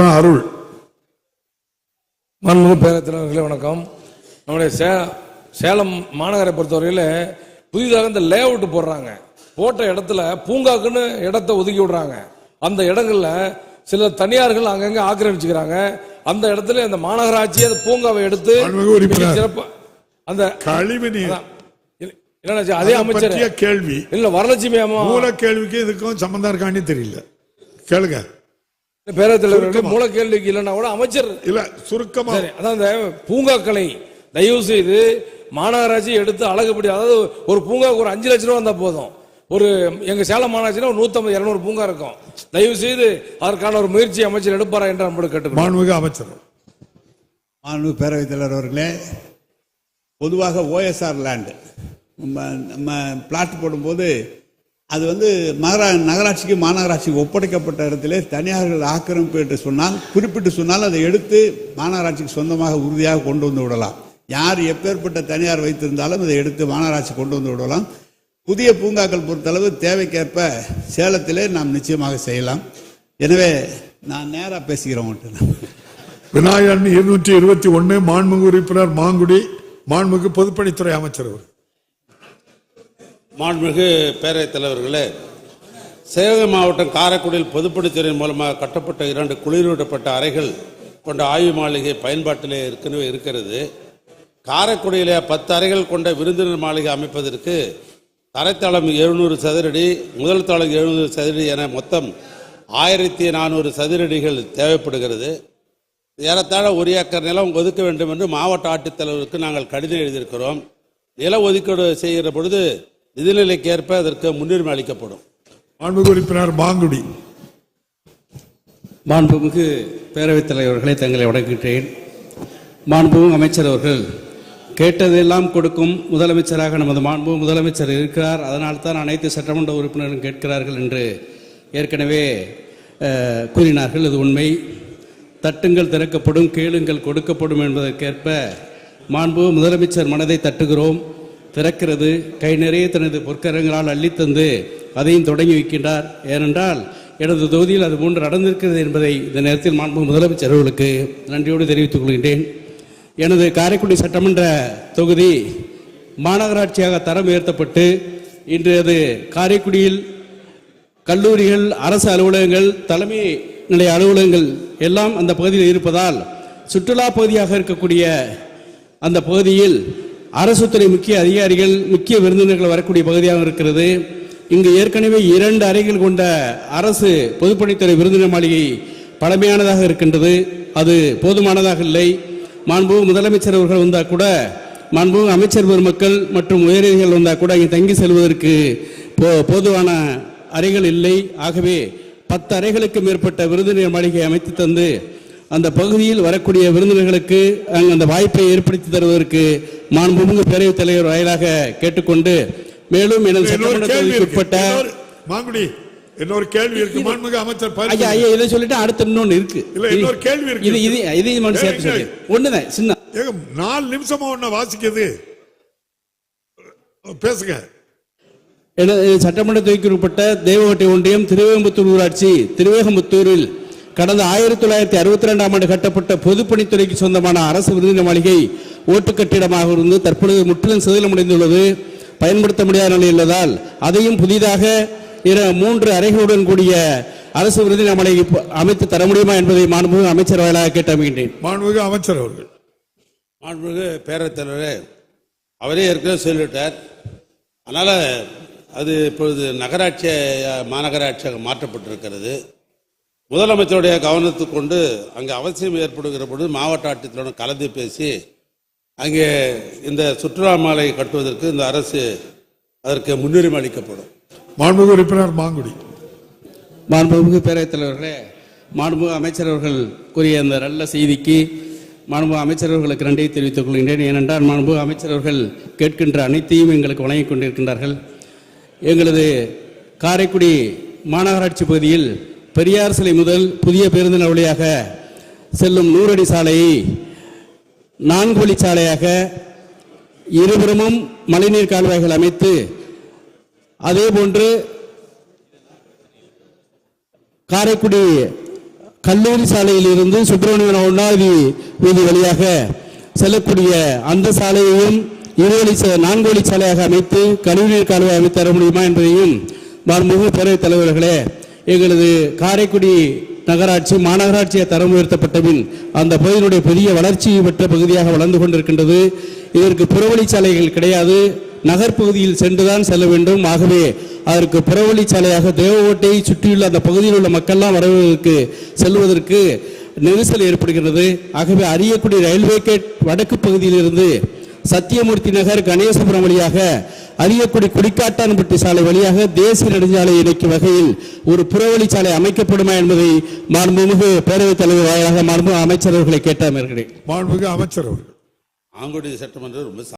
அருள். மாண்புமிகு பேரவைத்தலைவர்களே வணக்கம். நம்முடைய சேலம் மாநகரை பொறுத்தவரையில் புதிதாக இந்த லே அவுட் போடுறாங்க. போட்ட இடத்துல பூங்காக்குன்னு இடத்தை ஒதுக்கி விடுறாங்க. அந்த இடங்கள்ல சில தனியார்கள் அங்கங்க ஆக்கிரமிச்சுக்கிறாங்க. அந்த இடத்துல இந்த மாநகராட்சி அந்த பூங்காவை எடுத்து அந்த கழிவுநீர் அதே அமைச்சர் கேள்வி இல்ல வரலட்சுமி அம்மா மூல கேள்விக்கு இதுக்கும் சம்பந்தம் இருக்கான்னு தெரியல. கேளுங்க. பேரவைத்தலைவர்கள் மூல கேள்விக்கு இல்லைன்னா கூட அமைச்சர் இல்ல சுருக்கமா அதான் இந்த பூங்காக்களை தயவு செய்து மாநகராட்சி எடுத்து அழகுபடி, அதாவது ஒரு பூங்காவுக்கு ஒரு 5 லட்சம் ரூபா வந்தா போதும். ஒரு எங்க சேலம் மாநகராட்சியில ஒரு 150-200 பூங்கா இருக்கும். தயவு செய்து அதற்கான ஒரு முயற்சி அமைச்சர் எடுப்பாரா என்று நம்மளுக்கு கேட்டு. மாண்புமிகு அமைச்சர். மாண்புமிகு பேரவைத் தலைவர் அவர்களே, பொதுவாக ஓஎஸ்ஆர் லேண்டு நம்ம பிளாட் போடும்போது அது நகராட்சிக்கு மாநகராட்சிக்கு ஒப்படைக்கப்பட்ட இடத்திலே தனியார்கள் ஆக்கிரமிப்பு என்று சொன்னால், குறிப்பிட்டு சொன்னால் அதை எடுத்து மாநகராட்சிக்கு சொந்தமாக உறுதியாக கொண்டு வந்து விடலாம். யார் எப்பேற்பட்ட தனியார் வைத்திருந்தாலும் அதை எடுத்து மாநகராட்சி கொண்டு வந்து விடலாம். புதிய பூங்காக்கள் பொறுத்தளவு தேவைக்கேற்ப சேலத்திலே நாம் நிச்சயமாக செய்யலாம். எனவே நான் நேராக பேசுகிறேன். விநாயகன் 221 மாண்புமிகு உறுப்பினர் மாங்குடி. மாண்புமிகு பொதுப்பணித்துறை அமைச்சர். மாண்புமிகு பேரவைத் தலைவர்களே, சிவகங்கை மாவட்டம் காரைக்குடியில் பொதுப்பணித்துறையின் மூலமாக கட்டப்பட்ட 2 குளிரூட்டப்பட்ட அறைகள் கொண்ட ஆய்வு மாளிகை பயன்பாட்டிலே ஏற்கனவே இருக்கிறது. காரைக்குடியிலே 10 அறைகள் கொண்ட விருந்தினர் மாளிகை அமைப்பதற்கு தரைத்தளம் 700 சதுரடி, முதல் தளம் 700 சதுரடி என மொத்தம் 1400 சதுரடிகள் தேவைப்படுகிறது. ஏறத்தாழ 1 ஏக்கர் நிலம் ஒதுக்க வேண்டும் என்று மாவட்ட ஆட்சித்தலைவருக்கு நாங்கள் கடிதம் எழுதியிருக்கிறோம். நில ஒதுக்கீடு செய்கிற பொழுது நிதிநிலைக்கு ஏற்ப அதற்கு முன்னுரிமை அளிக்கப்படும். மாண்புமிகு உறுப்பினர் மாங்குடி. மாண்புமிகு பேரவைத் தலைவர்களை தங்களை வணங்குகிறேன். மாண்புமிகு அமைச்சர் அவர்கள், கேட்டதெல்லாம் கொடுக்கும் முதலமைச்சராக நமது மாண்புமிகு முதலமைச்சர் இருக்கிறார். அதனால்தான் அனைத்து சட்டமன்ற உறுப்பினர்களும் கேட்கிறார்கள் என்று ஏற்கனவே கூறினார்கள். இது உண்மை. தட்டுங்கள் திறக்கப்படும், கேளுங்கள் கொடுக்கப்படும் என்பதற்கேற்ப மாண்புமிகு முதலமைச்சர் மனதை தட்டுகிறோம். திறக்கிறது. கை நிறைய தனது பொற்கரங்களால் அள்ளித்தந்து அதையும் தொடங்கி வைக்கின்றார். ஏனென்றால் எனது தொகுதியில் அது போன்று நடந்திருக்கிறது என்பதை இந்த நேரத்தில் மாண்புமிகு முதலமைச்சர் அவர்களுக்கு நன்றியோடு தெரிவித்துக் கொள்கின்றேன். எனது காரைக்குடி சட்டமன்ற தொகுதி மாநகராட்சியாக தரம் உயர்த்தப்பட்டு இன்று அது காரைக்குடியில் கல்லூரிகள், அரசு அலுவலகங்கள், தலைமை நிலைய அலுவலகங்கள் எல்லாம் அந்த பகுதியில் இருப்பதால் சுற்றுலா பகுதியாக இருக்கக்கூடிய அந்த பகுதியில் அரசு துறை முக்கிய அதிகாரிகள், முக்கிய விருந்தினர்கள் வரக்கூடிய பகுதியாக இருக்கிறது. இங்கு ஏற்கனவே 2 அறைகள் கொண்ட அரசு பொதுப்பணித்துறை விருந்தினர் மாளிகை பழமையானதாக இருக்கின்றது. அது போதுமானதாக இல்லை. மாண்புமிகு முதலமைச்சர் அவர்கள் வந்தால் கூட, மாண்புமிகு அமைச்சர் பெருமக்கள் மற்றும் உயரதிகள் வந்தால் கூட இங்கே தங்கி செல்வதற்கு போதுமான அறைகள் இல்லை. ஆகவே 10 அறைகளுக்கு மேற்பட்ட விருந்தினர் மாளிகை அமைத்து தந்து அந்த பகுதியில் வரக்கூடிய விருந்தினர்களுக்கு அந்த வாய்ப்பை ஏற்படுத்தி தருவதற்கு மாண்புமிகு பேரவைத் தலைவர் வாயிலாக கேட்டுக்கொண்டு, மேலும் எனது சட்டமன்றத்திற்கு உட்பட்ட மாங்குடி இன்னொரு கேள்வி இருக்கு. மாண்புமிகு அமைச்சர் ஐயா இதை சொல்லிட்டு அடுத்து இன்னொன்னு இருக்கு. இல்ல இன்னொரு கேள்வி இருக்கு. இதையும் சேர்த்து சொல்லி ஒண்ணுதான் சின்ன 4 நிமிஷமா ஒண்ணு வாசிக்குது. பேசுங்க. எனது சட்டமன்றத்திற்கு உட்பட்ட தேவகோட்டை ஒன்றியம் திருவேகம்புத்தூர் ஊராட்சி திருவேகம்புத்தூரில் கடந்த 1962ஆம் ஆண்டு கட்டப்பட்ட பொதுப்பணித்துறைக்கு சொந்தமான அரசு விருந்தினர் மாளிகை ஓட்டு கட்டிடமாக இருந்து தற்பொழுது முற்றிலும் சிதிலமடைந்துள்ளது. பயன்படுத்த முடியாத நிலையில் உள்ளதால் அதையும் புதிதாக 3 அறைகளுடன் கூடிய அரசு விருந்தினர் மாளிகை அமைத்து தர முடியுமா என்பதை மாண்புமிகு அமைச்சர் வாயிலாக கேட்டமைகின்றேன். மாண்புமிகு அமைச்சர் அவர்கள். மாண்புமிகு பேரவைத் தலைவரே, அவரே ஏற்கனவே சொல்லிவிட்டார். அதனால அது இப்பொழுது மாநகராட்சியாக மாற்றப்பட்டிருக்கிறது. முதலமைச்சருடைய கவனத்துக்கு கொண்டு அங்கே அவசியம் ஏற்படுகிற பொழுது மாவட்ட ஆட்சித்தலைவருடன் கலந்து பேசி அங்கே இந்த சுற்றுலா மாலை கட்டுவதற்கு இந்த அரசு அதற்கு முன்னுரிமை அளிக்கப்படும். மாண்புமிகு உறுப்பினர் மாங்குடி. மாண்புமிகு பேரவைத் தலைவர்களே, மாண்புமிகு அமைச்சர் அவர்கள் கூறிய அந்த நல்ல செய்திக்கு மாண்புமிகு அமைச்சர் அவர்களுக்கு நன்றியை தெரிவித்துக் கொள்கின்றேன். ஏனென்றால் மாண்புமிகு அமைச்சர் அவர்கள் கேட்கின்ற அனைத்தையும் எங்களுக்கு வழங்கிக் கொண்டிருக்கின்றார்கள். எங்களது காரைக்குடி மாநகராட்சி பகுதியில் பெரியார் சிலை முதல் புதிய பேருந்து வழியாக செல்லும் 100 அடி சாலையை 4 வழி சாலையாக இருபுறமும் மழைநீர் கால்வாய்கள் அமைத்து, அதே போன்று காரைக்குடி கல்லூரி சாலையில் இருந்து சுப்பிரமணியன் 1வது வீதி வழியாக செல்லக்கூடிய அந்த சாலையையும் 4 வழி சாலையாக அமைத்து கழிவுநீர் கால்வாய் அமைத்து தர முடியுமா என்பதையும் மாண்புமிகு பேரவைத் தலைவர்களே, எங்களது காரைக்குடி நகராட்சி மாநகராட்சியை தரம் உயர்த்தப்பட்ட பின் அந்த பகுதியினுடைய பெரிய வளர்ச்சி பெற்ற பகுதியாக வளர்ந்து கொண்டிருக்கின்றது. இதற்கு புறவழிச்சாலைகள் கிடையாது, நகர்ப்பகுதியில் சென்றுதான் செல்ல வேண்டும். ஆகவே அதற்கு புறவழிச்சாலையாக தேவகோட்டையை சுற்றியுள்ள அந்த பகுதியில் உள்ள மக்கள்லாம் வருவதற்கு செல்வதற்கு நெரிசல் ஏற்படுகிறது. ஆகவே அரியக்குடி ரயில்வே கேட் வடக்கு பகுதியிலிருந்து சத்தியமூர்த்தி நகர் கணேசபுரம் வழியாக அரியக்குடி குடிக்காட்டான்பட்டி சாலை வழியாக தேசிய நெடுஞ்சாலை இணைக்கும் வகையில் ஒரு புறவழிச்சாலை அமைக்கப்படுமா என்பதை மாண்புமிகு பேரவைத் தலைவர் வாயிலாக மாண்புமிகு அமைச்சர் அவர்களை கேட்டாமல் இருக்கிறேன். மாண்புமிகு அமைச்சர் அவர்கள் ஆங்குடி சட்டமன்றம் ரொம்ப